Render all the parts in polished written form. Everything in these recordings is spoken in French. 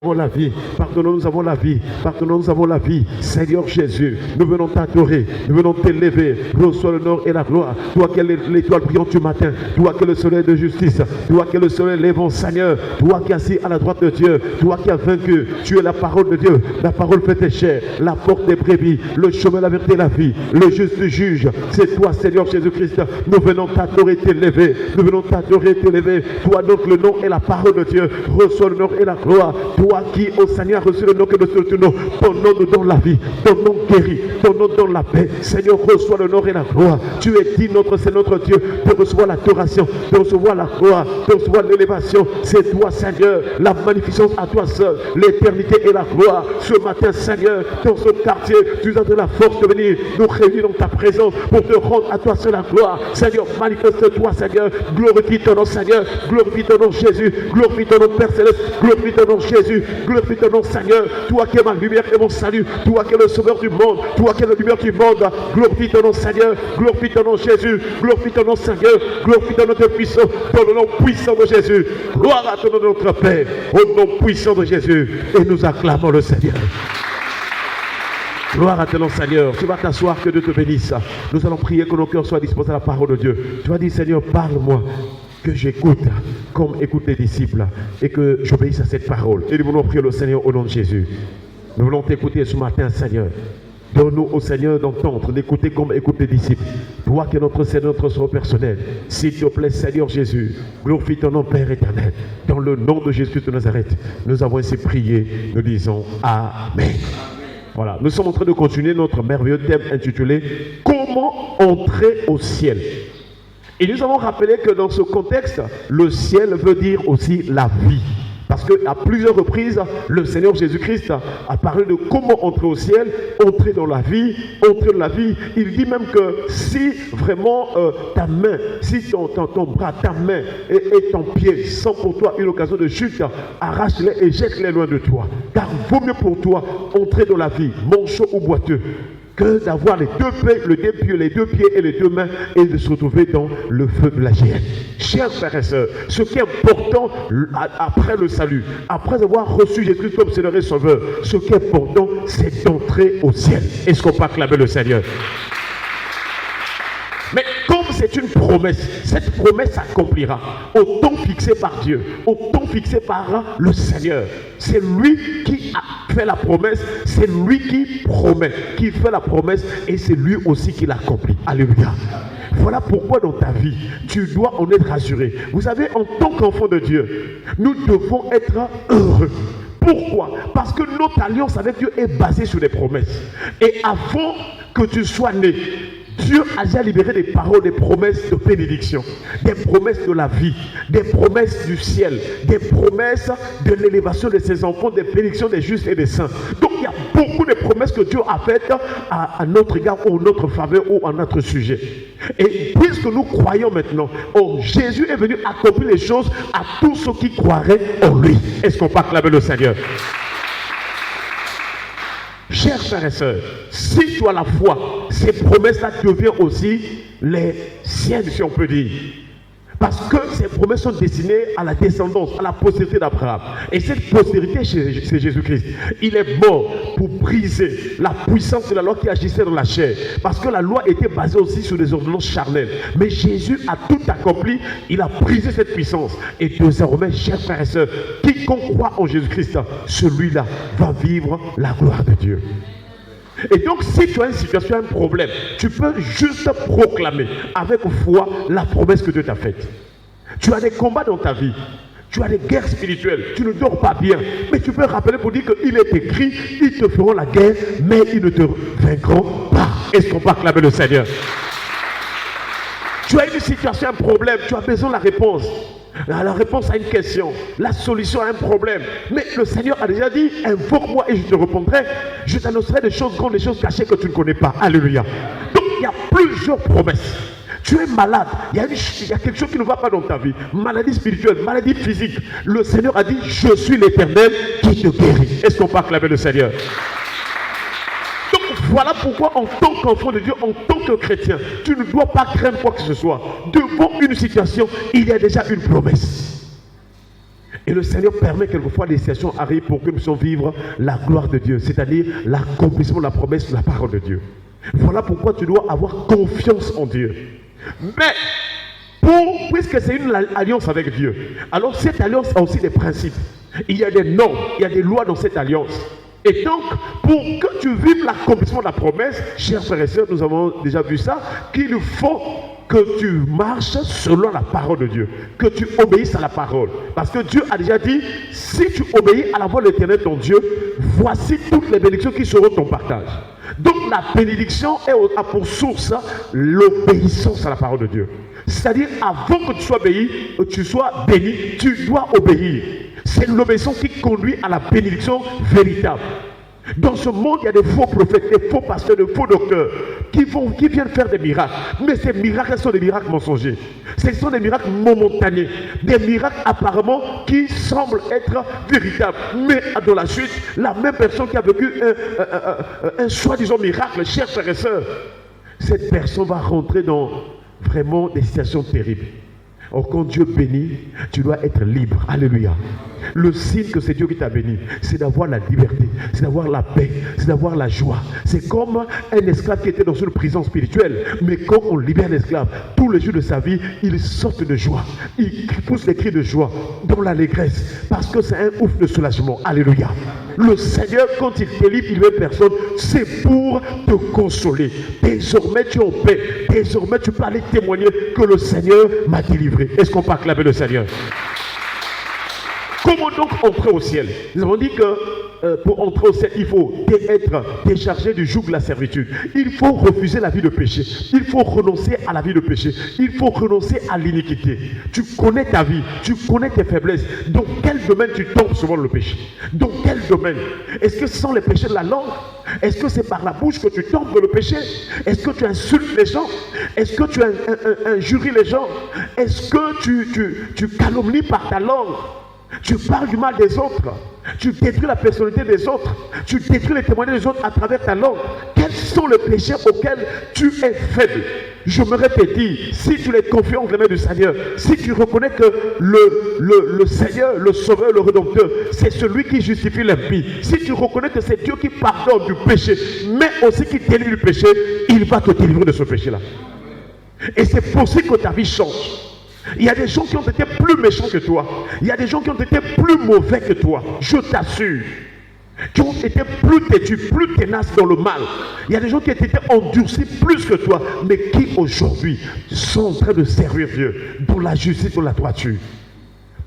avons la vie, pardonnons, nous avons la vie, pardonnons, nous avons la vie. Seigneur Jésus, nous venons t'adorer, nous venons t'élever. Reçois l'honneur et la gloire. Toi qui es l'étoile brillante du matin, toi qui es le soleil de justice, toi qui es le soleil levant, Seigneur, toi qui es assis à la droite de Dieu, toi qui as vaincu, tu es la parole de Dieu, la parole faite chair, la porte des brebis, le chemin, la vérité et la vie, le juste juge. C'est toi, Seigneur Jésus-Christ. Nous venons t'adorer, t'élever. Nous venons t'adorer, t'élever. Toi donc le nom et la parole de Dieu. Reçois l'honneur et la gloire. Toi qui, au Seigneur, a reçu le nom que de ce nom, ton nom nous donne la vie, ton nom guérit, ton nom donne la paix. Seigneur, reçois l'honneur et la gloire. Tu es dit, c'est notre Dieu, de recevoir l'adoration, de recevoir la gloire, de recevoir l'élévation. C'est toi, Seigneur, la magnificence à toi seul, l'éternité et la gloire. Ce matin, Seigneur, dans ce quartier, tu as de la force de venir nous réunir dans ta présence pour te rendre à toi seul la gloire. Seigneur, manifeste-toi, Seigneur, glorifie ton nom, Seigneur, glorifie ton nom, Jésus, glorifie ton nom, Père Céleste, glorifie ton nom, Jésus. Glorifie ton nom, Seigneur, toi qui es ma lumière et mon salut, toi qui es le sauveur du monde, toi qui es la lumière du monde. Glorifie ton nom, Seigneur, glorifie ton nom, Jésus, glorifie ton nom, Seigneur, glorifie ton nom de puissant, dans le nom puissant de Jésus. Gloire à ton nom, notre Père, au nom puissant de Jésus. Et nous acclamons le Seigneur. Gloire à ton nom, Seigneur. Tu vas t'asseoir, que Dieu te bénisse. Nous allons prier que nos cœurs soient disposés à la parole de Dieu. Tu vas dire, Seigneur, parle-moi, que j'écoute comme écoutent les disciples et que j'obéisse à cette parole. Et nous voulons prier le Seigneur au nom de Jésus. Nous voulons t'écouter ce matin, Seigneur. Donne-nous au Seigneur d'entendre, d'écouter comme écoutent les disciples. Toi qui es notre Seigneur, notre Sauveur personnel. S'il te plaît, Seigneur Jésus, glorifie ton nom, Père éternel. Dans le nom de Jésus de Nazareth, nous avons ainsi prié. Nous disons Amen. Voilà, nous sommes en train de continuer notre merveilleux thème intitulé « Comment entrer au ciel ?» Et nous avons rappelé que dans ce contexte, le ciel veut dire aussi la vie. Parce qu'à plusieurs reprises, le Seigneur Jésus-Christ a parlé de comment entrer au ciel, entrer dans la vie, entrer dans la vie. Il dit même que si vraiment ta main, si ton bras, ta main et ton pied sont pour toi une occasion de chute, arrache-les et jette-les loin de toi. Car vaut mieux pour toi entrer dans la vie, manchot ou boiteux, que d'avoir les deux pieds et les deux mains et de se retrouver dans le feu de la géhenne. Chers frères et sœurs, ce qui est important après le salut, après avoir reçu Jésus comme Seigneur et Sauveur, ce qui est important, c'est d'entrer au ciel. Est-ce qu'on peut acclamer le Seigneur? Mais comme c'est une promesse, cette promesse s'accomplira au temps fixé par Dieu, au temps fixé par le Seigneur. C'est lui qui a fait la promesse, c'est lui qui promet, qui fait la promesse et c'est lui aussi qui l'accomplit. Alléluia. Voilà pourquoi dans ta vie, tu dois en être assuré. Vous savez, en tant qu'enfant de Dieu, nous devons être heureux. Pourquoi? Parce que notre alliance avec Dieu est basée sur des promesses. Et avant que tu sois né, Dieu a déjà libéré des paroles, des promesses de bénédiction, des promesses de la vie, des promesses du ciel, des promesses de l'élévation de ses enfants, des bénédictions des justes et des saints. Donc il y a beaucoup de promesses que Dieu a faites à notre égard ou en notre faveur ou en notre sujet. Et puisque nous croyons maintenant, Jésus est venu accomplir les choses à tous ceux qui croiraient en lui. Est-ce qu'on peut acclamer le Seigneur? Chers frères et sœurs, si tu as la foi, ces promesses-là deviennent aussi les siennes, si on peut dire. Parce que ces promesses sont destinées à la descendance, à la postérité d'Abraham. Et cette postérité, c'est Jésus-Christ. Il est mort pour briser la puissance de la loi qui agissait dans la chair. Parce que la loi était basée aussi sur des ordonnances charnelles. Mais Jésus a tout accompli. Il a brisé cette puissance. Et désormais, chers frères et sœurs, quiconque croit en Jésus-Christ, celui-là va vivre la gloire de Dieu. Et donc, si tu as une situation, un problème, tu peux juste proclamer avec foi la promesse que Dieu t'a faite. Tu as des combats dans ta vie, tu as des guerres spirituelles, tu ne dors pas bien, mais tu peux rappeler pour dire qu'il est écrit, ils te feront la guerre, mais ils ne te vaincront pas. Est-ce qu'on peut acclamer le Seigneur? Tu as une situation, un problème, tu as besoin de la réponse. La réponse à une question, la solution à un problème. Mais le Seigneur a déjà dit, invoque-moi et je te répondrai. Je t'annoncerai des choses grandes, des choses cachées que tu ne connais pas. Alléluia. Donc il y a plusieurs promesses. Tu es malade, il y a quelque chose qui ne va pas dans ta vie. Maladie spirituelle, maladie physique. Le Seigneur a dit, je suis l'Éternel qui te guérit. Est-ce qu'on peut acclamer le Seigneur? Voilà pourquoi en tant qu'enfant de Dieu, en tant que chrétien, tu ne dois pas craindre quoi que ce soit. Devant une situation, il y a déjà une promesse. Et le Seigneur permet quelquefois des situations arrivent pour que nous puissions vivre la gloire de Dieu, c'est-à-dire l'accomplissement de la promesse de la parole de Dieu. Voilà pourquoi tu dois avoir confiance en Dieu. Mais, puisque c'est une alliance avec Dieu, alors cette alliance a aussi des principes. Il y a des normes, il y a des lois dans cette alliance. Et donc, pour que tu vives l'accomplissement de la promesse, chers frères et sœurs, nous avons déjà vu ça, qu'il faut que tu marches selon la parole de Dieu, que tu obéisses à la parole. Parce que Dieu a déjà dit, si tu obéis à la voix de l'Éternel ton Dieu, voici toutes les bénédictions qui seront ton partage. Donc la bénédiction a pour source l'obéissance à la parole de Dieu. C'est-à-dire, avant que tu sois béni, tu dois obéir. C'est l'obéissance qui conduit à la bénédiction véritable. Dans ce monde, il y a des faux prophètes, des faux pasteurs, des faux docteurs qui viennent faire des miracles. Mais ces miracles sont des miracles mensongers. Ce sont des miracles momentanés. Des miracles apparemment qui semblent être véritables. Mais dans la suite, la même personne qui a vécu un soi-disant miracle, chers frères et sœurs, cette personne va rentrer dans vraiment des situations terribles. Or, quand Dieu bénit, tu dois être libre. Alléluia. Le signe que c'est Dieu qui t'a béni, c'est d'avoir la liberté, c'est d'avoir la paix, c'est d'avoir la joie. C'est comme un esclave qui était dans une prison spirituelle. Mais quand on libère l'esclave, tous les jours de sa vie, il sort de joie. Il pousse des cris de joie, dans l'allégresse, parce que c'est un ouf de soulagement. Alléluia. Le Seigneur, quand il délivre, il veut personne, c'est pour te consoler. Désormais, tu es en paix. Désormais, tu peux aller témoigner que le Seigneur m'a délivré. Est-ce qu'on peut acclamer le Seigneur? Comment donc entrer au ciel? Nous avons dit que pour entrer au ciel, il faut être déchargé du joug de la servitude. Il faut refuser la vie de péché. Il faut renoncer à la vie de péché. Il faut renoncer à l'iniquité. Tu connais ta vie, tu connais tes faiblesses. Dans quel domaine tu tombes souvent dans le péché? Dans quel domaine? Est-ce que ce sont les péchés de la langue? Est-ce que c'est par la bouche que tu tombes dans le péché? Est-ce que tu insultes les gens? Est-ce que tu injuries les gens? Est-ce que tu calomnies par ta langue? Tu parles du mal des autres, tu détruis la personnalité des autres, tu détruis les témoignages des autres à travers ta langue. Quels sont les péchés auxquels tu es faible? Je me répète, si tu les confies entre les mains du Seigneur, si tu reconnais que le Seigneur, le Sauveur, le Rédempteur, c'est celui qui justifie l'impie, si tu reconnais que c'est Dieu qui pardonne du péché, mais aussi qui délivre du péché, il va te délivrer de ce péché-là. Et c'est possible que ta vie change. Il y a des gens qui ont été plus méchants que toi. Il y a des gens qui ont été plus mauvais que toi. Je t'assure. Qui ont été plus têtus, plus ténaces dans le mal. Il y a des gens qui ont été endurcis plus que toi. Mais qui aujourd'hui sont en train de servir Dieu dans la justice, dans la droiture.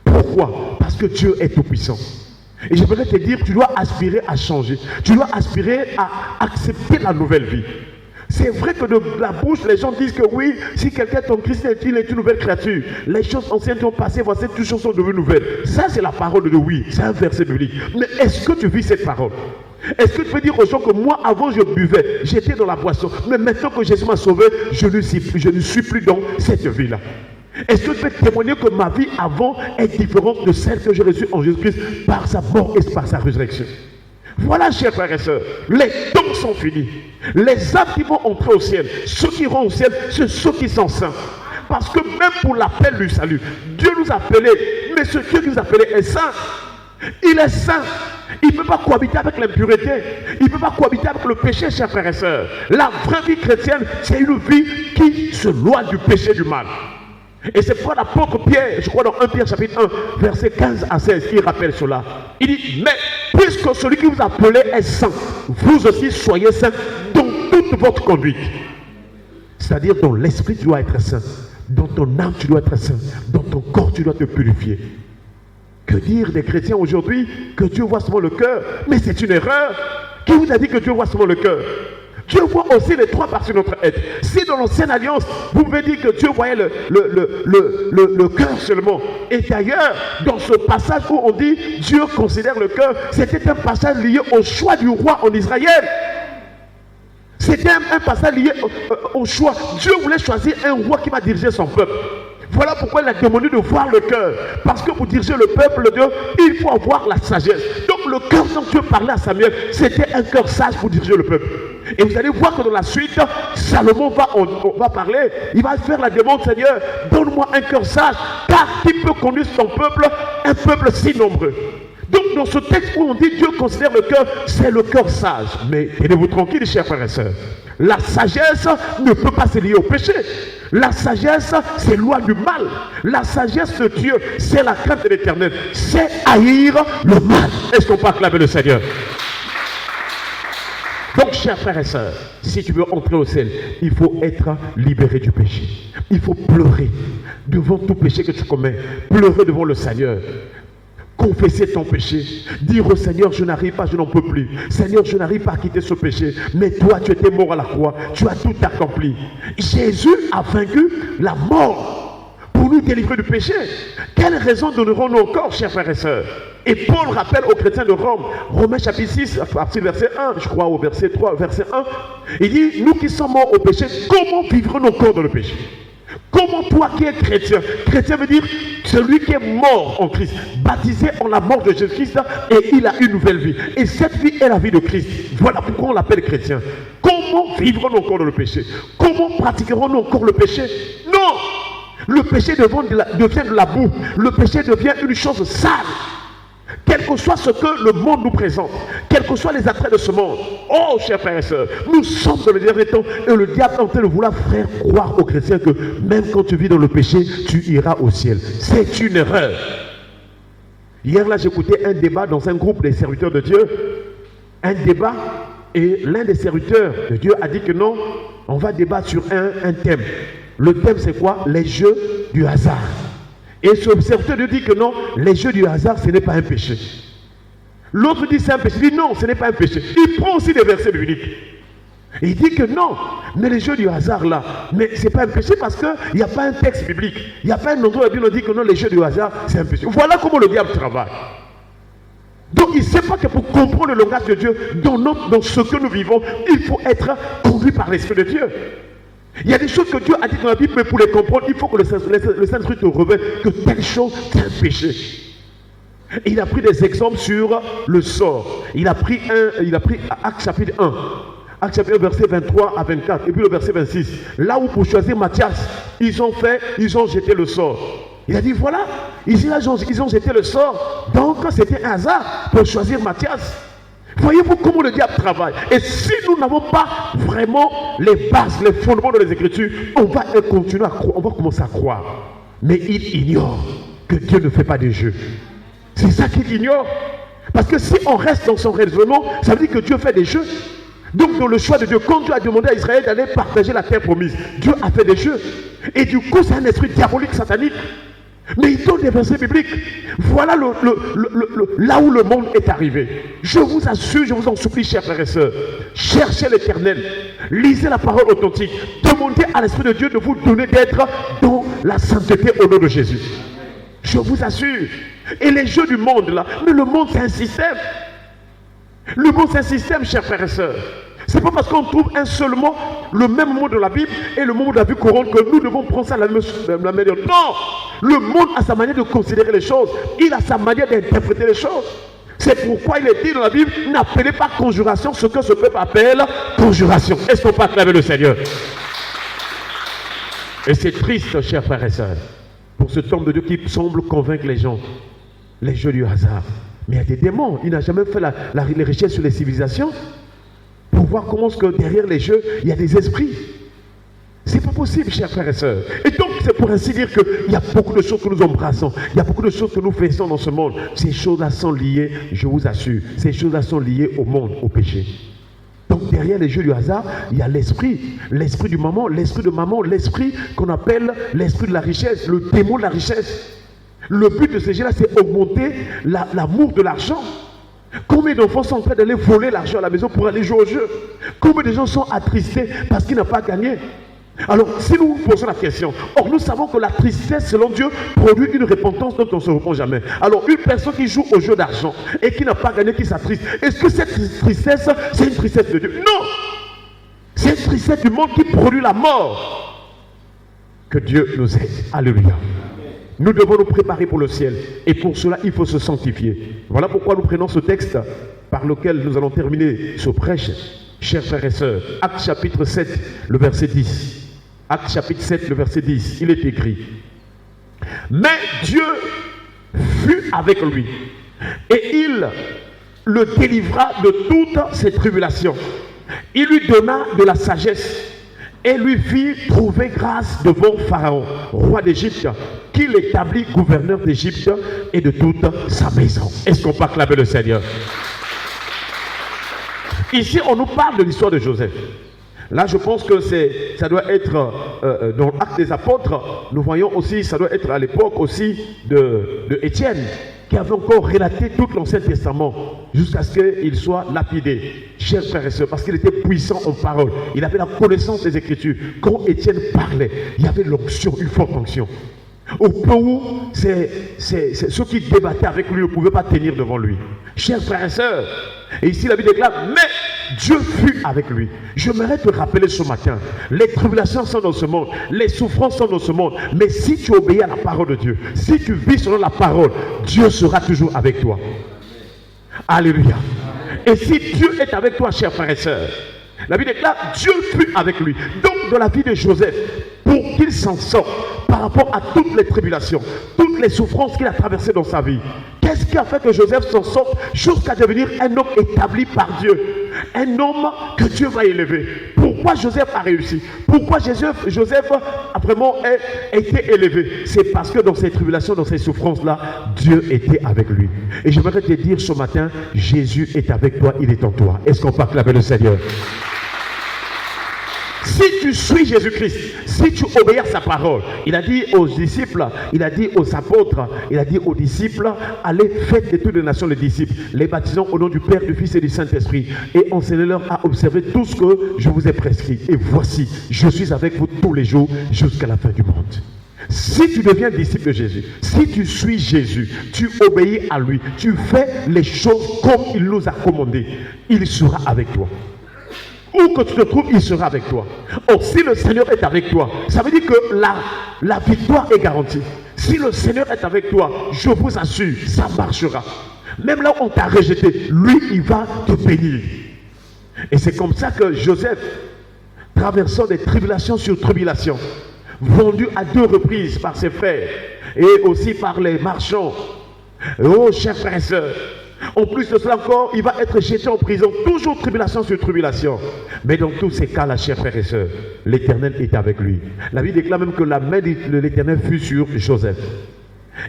Pourquoi? Parce que Dieu est tout puissant. Et je voudrais te dire, tu dois aspirer à changer. Tu dois aspirer à accepter la nouvelle vie. C'est vrai que de la bouche, les gens disent que oui, si quelqu'un est en Christ, il est une nouvelle créature. Les choses anciennes sont passées, voici toutes choses sont devenues nouvelles. Ça, c'est la parole de Dieu, oui, c'est un verset biblique. Mais est-ce que tu vis cette parole? Est-ce que tu peux dire aux gens que moi, avant, je buvais, j'étais dans la boisson, mais maintenant que Jésus m'a sauvé, je ne suis plus dans cette vie-là? Est-ce que tu peux témoigner que ma vie avant est différente de celle que j'ai reçue en Jésus-Christ par sa mort et par sa résurrection? Voilà, chers frères et sœurs, les temps sont finis. Les âmes qui vont entrer au ciel, ceux qui iront au ciel, c'est ceux qui sont saints. Parce que même pour l'appel du salut, Dieu nous a appelés, mais ce Dieu qui nous a appelés est saint. Il est saint. Il ne peut pas cohabiter avec l'impureté. Il ne peut pas cohabiter avec le péché, chers frères et sœurs. La vraie vie chrétienne, c'est une vie qui se loin du péché et du mal. Et c'est pourquoi l'apôtre Pierre, je crois dans 1 Pierre chapitre 1, versets 15 à 16, il rappelle cela. Il dit, mais puisque celui qui vous appelait est saint, vous aussi soyez saints dans toute votre conduite. C'est-à-dire dans l'esprit tu dois être saint, dans ton âme tu dois être saint, dans ton corps tu dois te purifier. Que dire des chrétiens aujourd'hui que Dieu voit seulement le cœur? Mais c'est une erreur. Qui vous a dit que Dieu voit seulement le cœur? Dieu voit aussi les trois parties de notre être. Si dans l'ancienne alliance, vous pouvez dire que Dieu voyait le cœur seulement. Et d'ailleurs, dans ce passage où on dit Dieu considère le cœur, c'était un passage lié au choix du roi en Israël. C'était un passage lié au choix. Dieu voulait choisir un roi qui va diriger son peuple. Voilà pourquoi il a demandé de voir le cœur. Parce que pour diriger le peuple de Dieu, il faut avoir la sagesse. Donc le cœur dont Dieu parlait à Samuel, c'était un cœur sage pour diriger le peuple. Et vous allez voir que dans la suite, Salomon on va parler, il va faire la demande, Seigneur, donne-moi un cœur sage, car qui peut conduire son peuple, un peuple si nombreux. Donc dans ce texte où on dit Dieu considère le cœur, c'est le cœur sage. Mais tenez-vous tranquille, chers frères et sœurs. La sagesse ne peut pas se lier au péché. La sagesse, c'est loi du mal. La sagesse de Dieu, c'est la crainte de l'Éternel. C'est haïr le mal. Est-ce qu'on peut acclamer le Seigneur? Donc, chers frères et sœurs, si tu veux entrer au ciel, il faut être libéré du péché. Il faut pleurer devant tout péché que tu commets. Pleurer devant le Seigneur. Confesser ton péché, dire au Seigneur, je n'arrive pas, je n'en peux plus. Seigneur, je n'arrive pas à quitter ce péché. Mais toi, tu étais mort à la croix, tu as tout accompli. Jésus a vaincu la mort pour nous délivrer du péché. Quelle raison donnerons-nous encore, chers frères et sœurs? Et Paul rappelle aux chrétiens de Rome, Romains chapitre 6, à partir du verset 1, je crois au verset 3, verset 1, il dit, nous qui sommes morts au péché, comment vivrons-nous encore dans le péché? Comment toi qui es chrétien, chrétien veut dire celui qui est mort en Christ, baptisé en la mort de Jésus-Christ, et il a une nouvelle vie. Et cette vie est la vie de Christ. Voilà pourquoi on l'appelle chrétien. Comment vivrons-nous encore dans le péché? Comment pratiquerons-nous encore le péché? Non! Le péché devient de la boue. Le péché devient une chose sale. Quel que soit ce que le monde nous présente, quels que soient les attraits de ce monde. Oh, chers frères et sœurs, nous sommes dans le dernier temps et le diable est en train de vouloir faire croire aux chrétiens que même quand tu vis dans le péché, tu iras au ciel. C'est une erreur. Hier, là, j'écoutais un débat dans un groupe des serviteurs de Dieu. Un débat, et l'un des serviteurs de Dieu a dit que non, on va débattre sur un thème. Le thème, c'est quoi? Les jeux du hasard. Et ce serviteur lui dit que non, les jeux du hasard, ce n'est pas un péché. L'autre dit c'est un péché. Il dit non, ce n'est pas un péché. Il prend aussi des versets bibliques. Il dit que non, mais les jeux du hasard là, mais ce n'est pas un péché parce qu'il n'y a pas un texte biblique. Il n'y a pas un endroit où la Bible dit que non, les jeux du hasard, c'est un péché. Voilà comment le diable travaille. Donc il ne sait pas que pour comprendre le langage de Dieu, dans ce que nous vivons, il faut être conduit par l'Esprit de Dieu. Il y a des choses que Dieu a dit dans la Bible, mais pour les comprendre, il faut que le Saint-Esprit te révèle que telle chose, c'est un péché. Et il a pris des exemples sur le sort. Il a pris Actes chapitre 1. Actes chapitre 1, verset 23 à 24. Et puis le verset 26. Là où pour choisir Matthias, ils ont jeté le sort. Il a dit voilà, ici là, ils ont jeté le sort. Donc c'était un hasard pour choisir Matthias. Voyez-vous comment le diable travaille. Et si nous n'avons pas vraiment les bases, les fondements de les Écritures, on va continuer à croire, on va commencer à croire. Mais il ignore que Dieu ne fait pas de jeu. C'est ça qu'il ignore. Parce que si on reste dans son raisonnement, ça veut dire que Dieu fait des jeux. Donc dans le choix de Dieu, quand Dieu a demandé à Israël d'aller partager la terre promise, Dieu a fait des jeux. Et du coup, c'est un esprit diabolique, satanique. Mais il donne des versets bibliques. Voilà là où le monde est arrivé. Je vous assure, je vous en supplie, chers frères et sœurs, cherchez l'Éternel, lisez la parole authentique, demandez à l'Esprit de Dieu de vous donner d'être dans la sainteté au nom de Jésus. Je vous assure. Et les jeux du monde là, mais le monde c'est un système. Le monde c'est un système, chers frères et sœurs. C'est pas parce qu'on trouve un seul mot, le même mot de la Bible et le mot de la vie courante que nous devons prendre ça de la manière. Non! Le monde a sa manière de considérer les choses. Il a sa manière d'interpréter les choses. C'est pourquoi il est dit dans la Bible, n'appelez pas conjuration ce que ce peuple appelle conjuration. Est-ce qu'on peut acclamer le Seigneur? Et c'est triste, chers frères et sœurs, pour cet homme de Dieu qui semble convaincre les gens. Les jeux du hasard. Mais il y a des démons. Il n'a jamais fait les recherches sur les civilisations pour voir comment est-ce que derrière les jeux, il y a des esprits. C'est pas possible, chers frères et sœurs. Et donc, c'est pour ainsi dire qu'il y a beaucoup de choses que nous embrassons. Il y a beaucoup de choses que nous faisons dans ce monde. Ces choses-là sont liées, je vous assure, ces choses-là sont liées au monde, au péché. Donc, derrière les jeux du hasard, il y a l'esprit du maman, l'esprit qu'on appelle l'esprit de la richesse, le démon de la richesse. Le but de ces jeux-là, c'est augmenter l'amour de l'argent. Combien d'enfants sont en train d'aller voler l'argent à la maison pour aller jouer au jeu? Combien de gens sont attristés parce qu'ils n'ont pas gagné? Alors, si nous nous posons la question, or nous savons que la tristesse, selon Dieu, produit une repentance dont on ne se repent jamais. Alors, une personne qui joue au jeu d'argent et qui n'a pas gagné, qui s'attriste, est-ce que cette tristesse, c'est une tristesse de Dieu? Non! C'est une tristesse du monde qui produit la mort. Que Dieu nous aide. Alléluia. Nous devons nous préparer pour le ciel. Et pour cela, il faut se sanctifier. Voilà pourquoi nous prenons ce texte par lequel nous allons terminer ce prêche. Chers frères et sœurs, Actes chapitre 7, le verset 10. Actes chapitre 7, le verset 10, il est écrit. Mais Dieu fut avec lui et il le délivra de toutes ses tribulations. Il lui donna de la sagesse et lui fit trouver grâce devant Pharaon, roi d'Égypte, qui l'établit gouverneur d'Égypte et de toute sa maison. Est-ce qu'on peut acclamer le Seigneur? Ici, on nous parle de l'histoire de Joseph. Là, je pense que ça doit être dans l'Acte des Apôtres. Nous voyons aussi, ça doit être à l'époque aussi de Étienne, qui avait encore relaté tout l'Ancien Testament jusqu'à ce qu'il soit lapidé. Chers frères et sœurs, parce qu'il était puissant en parole. Il avait la connaissance des Écritures. Quand Étienne parlait, il y avait l'onction, une forte onction. Au point où ceux qui débattaient avec lui ne pouvaient pas tenir devant lui. Chers frères et sœurs, et ici la Bible déclare, mais Dieu fut avec lui. J'aimerais te rappeler ce matin, les tribulations sont dans ce monde, les souffrances sont dans ce monde, mais si tu obéis à la parole de Dieu, si tu vis selon la parole, Dieu sera toujours avec toi. Alléluia. Et si Dieu est avec toi, chers frères et sœurs, la Bible déclare, Dieu fut avec lui. Donc dans la vie de Joseph, pour qu'il s'en sorte par rapport à toutes les tribulations, toutes les souffrances qu'il a traversées dans sa vie, qu'est-ce qui a fait que Joseph s'en sorte jusqu'à devenir un homme établi par Dieu, un homme que Dieu va élever? Pourquoi Joseph a réussi? Pourquoi Joseph a vraiment été élevé? C'est parce que dans ces tribulations, dans ces souffrances-là, Dieu était avec lui. Et j'aimerais te dire ce matin, Jésus est avec toi, il est en toi. Est-ce qu'on peut acclamer le Seigneur? Si tu suis Jésus-Christ, si tu obéis à sa parole, il a dit aux disciples, il a dit aux apôtres, il a dit aux disciples, allez, faites de toutes les nations les disciples, les baptisant au nom du Père, du Fils et du Saint-Esprit, et enseignez-leur à observer tout ce que je vous ai prescrit. Et voici, je suis avec vous tous les jours jusqu'à la fin du monde. Si tu deviens disciple de Jésus, si tu suis Jésus, tu obéis à lui, tu fais les choses comme il nous a commandé, il sera avec toi. Où que tu te trouves, il sera avec toi. Or, si le Seigneur est avec toi, ça veut dire que la victoire est garantie. Si le Seigneur est avec toi, je vous assure, ça marchera. Même là où on t'a rejeté, lui, il va te bénir. Et c'est comme ça que Joseph, traversant des tribulations sur tribulations, vendu à 2 reprises par ses frères et aussi par les marchands. Oh, chers frères et sœurs, en plus de cela encore, il va être jeté en prison, toujours tribulation sur tribulation. Mais dans tous ces cas-là, chers frères et sœurs, l'Éternel est avec lui. La Bible déclare même que la main de l'Éternel fut sur Joseph.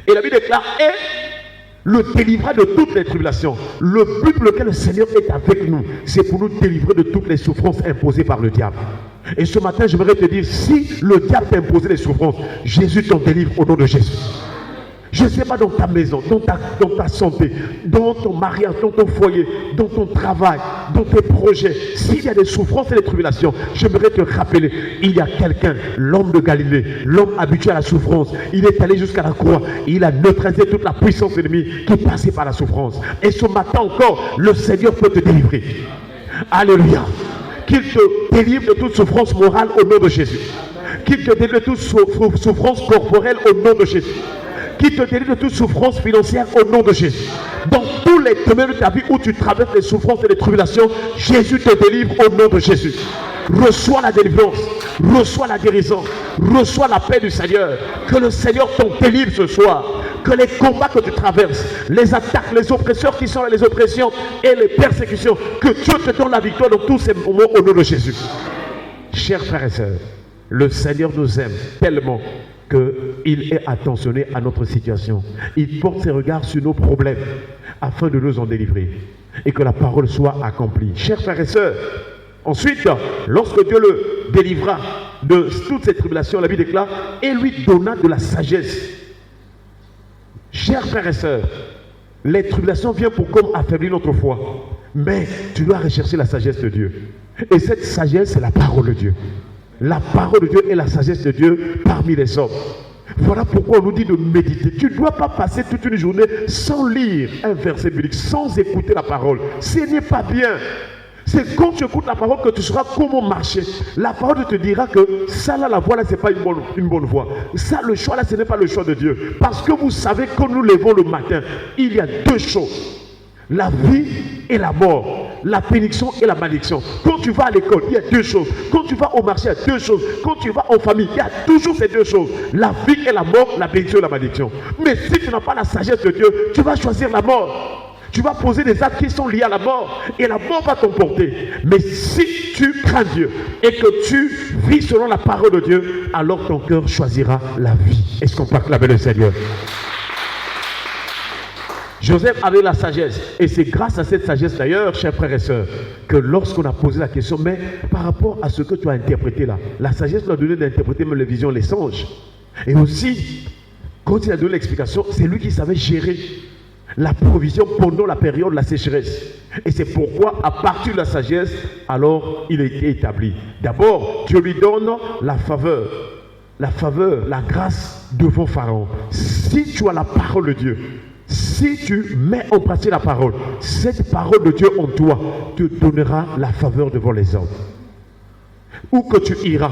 Et la Bible déclare, et le délivra de toutes les tribulations. Le but pour lequel le Seigneur est avec nous, c'est pour nous délivrer de toutes les souffrances imposées par le diable. Et ce matin, j'aimerais te dire, si le diable t'a imposé les souffrances, Jésus t'en délivre au nom de Jésus. Je ne sais pas, dans ta maison, dans ta santé, dans ton mariage, dans ton foyer, dans ton travail, dans tes projets, s'il y a des souffrances et des tribulations, j'aimerais te rappeler, il y a quelqu'un, l'homme de Galilée, l'homme habitué à la souffrance, il est allé jusqu'à la croix, il a neutralisé toute la puissance ennemie qui passait par la souffrance. Et ce matin encore, le Seigneur peut te délivrer. Alléluia. Qu'il te délivre de toute souffrance morale au nom de Jésus. Qu'il te délivre de toute souffrance corporelle au nom de Jésus. Qui te délivre de toute souffrance financière au nom de Jésus. Dans tous les domaines de ta vie où tu traverses les souffrances et les tribulations, Jésus te délivre au nom de Jésus. Reçois la délivrance, reçois la guérison, reçois la paix du Seigneur. Que le Seigneur t'en délivre ce soir. Que les combats que tu traverses, les attaques, les oppresseurs qui sont là, les oppressions et les persécutions, que Dieu te donne la victoire dans tous ces moments au nom de Jésus. Chers frères et sœurs, le Seigneur nous aime tellement qu'il est attentionné à notre situation. Il porte ses regards sur nos problèmes afin de nous en délivrer et que la parole soit accomplie. Chers frères et sœurs, ensuite, lorsque Dieu le délivra de toutes ces tribulations, la Bible déclare, et lui donna de la sagesse. Chers frères et sœurs, les tribulations viennent pour comme affaiblir notre foi, mais tu dois rechercher la sagesse de Dieu. Et cette sagesse, c'est la parole de Dieu. La parole de Dieu est la sagesse de Dieu parmi les hommes. Voilà pourquoi on nous dit de méditer. Tu ne dois pas passer toute une journée sans lire un verset biblique, sans écouter la parole. Ce n'est pas bien. C'est quand tu écoutes la parole que tu sauras comment marcher. La parole te dira que ça là, la voie là, ce n'est pas une bonne voie. Ça, le choix là, ce n'est pas le choix de Dieu. Parce que vous savez, quand nous levons le matin, il y a 2 choses. La vie et la mort. la bénédiction et la malédiction. Quand tu vas à l'école, il y a deux choses. Quand tu vas au marché, il y a deux choses. Quand tu vas en famille, il y a toujours ces deux choses. La vie et la mort, la bénédiction et la malédiction. Mais si tu n'as pas la sagesse de Dieu, tu vas choisir la mort. Tu vas poser des actes qui sont liés à la mort et la mort va t'emporter. Mais si tu crains Dieu et que tu vis selon la parole de Dieu, alors ton cœur choisira la vie. Est-ce qu'on peut acclamer le Seigneur? Joseph avait la sagesse et c'est grâce à cette sagesse d'ailleurs, chers frères et sœurs, que lorsqu'on a posé la question, mais par rapport à ce que tu as interprété là, la sagesse lui a donné d'interpréter même les visions, les songes. Et aussi, quand il a donné l'explication, c'est lui qui savait gérer la provision pendant la période de la sécheresse. Et c'est pourquoi, à partir de la sagesse, alors il a été établi. D'abord, Dieu lui donne la faveur, la grâce devant Pharaon. Si tu as la parole de Dieu, si tu mets en pratique la parole, cette parole de Dieu en toi te donnera la faveur devant les hommes. Où que tu iras,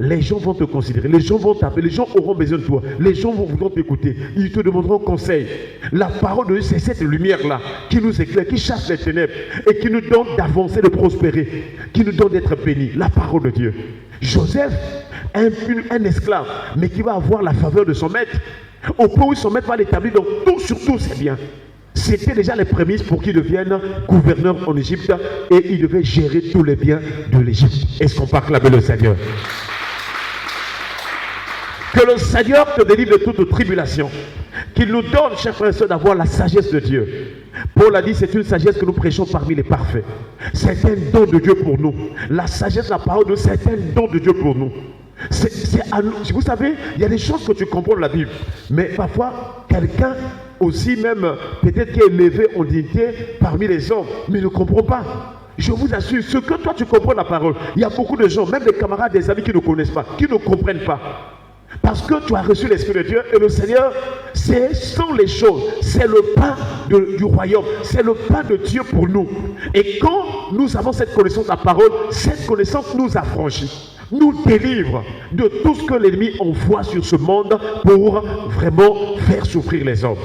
les gens vont te considérer, les gens vont t'appeler, les gens auront besoin de toi, les gens vont t'écouter, ils te demanderont conseil. La parole de Dieu, c'est cette lumière-là qui nous éclaire, qui chasse les ténèbres et qui nous donne d'avancer, de prospérer, qui nous donne d'être bénis. La parole de Dieu. Joseph, un esclave, mais qui va avoir la faveur de son maître, au point où son maître va l'établir dans tout, sur tous ses biens. C'était déjà les prémices pour qu'il devienne gouverneur en Égypte et il devait gérer tous les biens de l'Égypte. Est-ce qu'on peut acclamer le Seigneur? Que le Seigneur te délivre de toute tribulation. Qu'il nous donne, chers frères et sœurs, d'avoir la sagesse de Dieu. Paul a dit, c'est une sagesse que nous prêchons parmi les parfaits. C'est un don de Dieu pour nous. La sagesse, la parole de Dieu, c'est un don de Dieu pour nous. C'est à nous. Vous savez, il y a des choses que tu comprends de la Bible. Mais parfois, quelqu'un aussi même, peut-être qui est élevé en dignité parmi les hommes, mais ne comprend pas. Je vous assure, ce que toi tu comprends de la parole, il y a beaucoup de gens, même des camarades, des amis qui ne connaissent pas, qui ne comprennent pas. Parce que tu as reçu l'Esprit de Dieu et le Seigneur, ce sont les choses, c'est le pain du royaume, c'est le pain de Dieu pour nous. Et quand nous avons cette connaissance de la parole, cette connaissance nous affranchit, nous délivre de tout ce que l'ennemi envoie sur ce monde pour vraiment faire souffrir les hommes.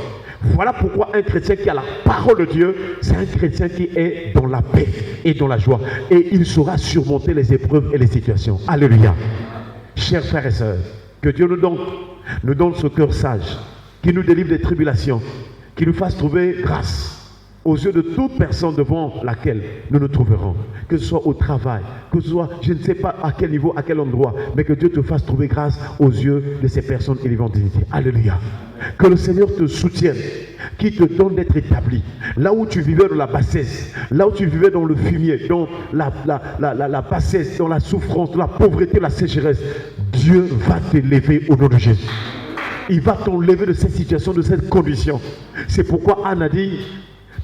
Voilà pourquoi un chrétien qui a la parole de Dieu, c'est un chrétien qui est dans la paix et dans la joie. Et il saura surmonter les épreuves et les situations. Alléluia. Chers frères et sœurs, que Dieu nous donne ce cœur sage, qui nous délivre des tribulations, qui nous fasse trouver grâce aux yeux de toute personne devant laquelle nous nous trouverons, que ce soit au travail, que ce soit, je ne sais pas à quel niveau, à quel endroit, mais que Dieu te fasse trouver grâce aux yeux de ces personnes élévant dignité. Alléluia. Que le Seigneur te soutienne, qui te donne d'être établi. Là où tu vivais dans la bassesse, là où tu vivais dans le fumier, dans la bassesse, dans la souffrance, dans la pauvreté, la sécheresse, Dieu va t'élever au nom de Jésus. Il va t'enlever de cette situation, de cette condition. C'est pourquoi Anne a dit,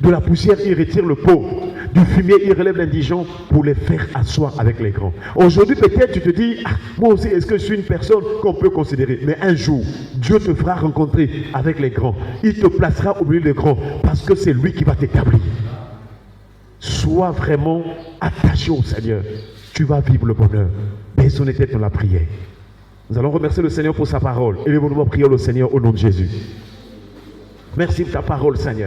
de la poussière, il retire le pauvre. Du fumier, il relève l'indigent pour les faire asseoir avec les grands. Aujourd'hui, peut-être tu te dis, moi aussi, est-ce que je suis une personne qu'on peut considérer? Mais un jour, Dieu te fera rencontrer avec les grands. Il te placera au milieu des grands parce que c'est lui qui va t'établir. Sois vraiment attaché au Seigneur. Tu vas vivre le bonheur. Baisse ton tête dans la prière. Nous allons remercier le Seigneur pour sa parole. Et nous allons prier le Seigneur au nom de Jésus. Merci pour ta parole, Seigneur.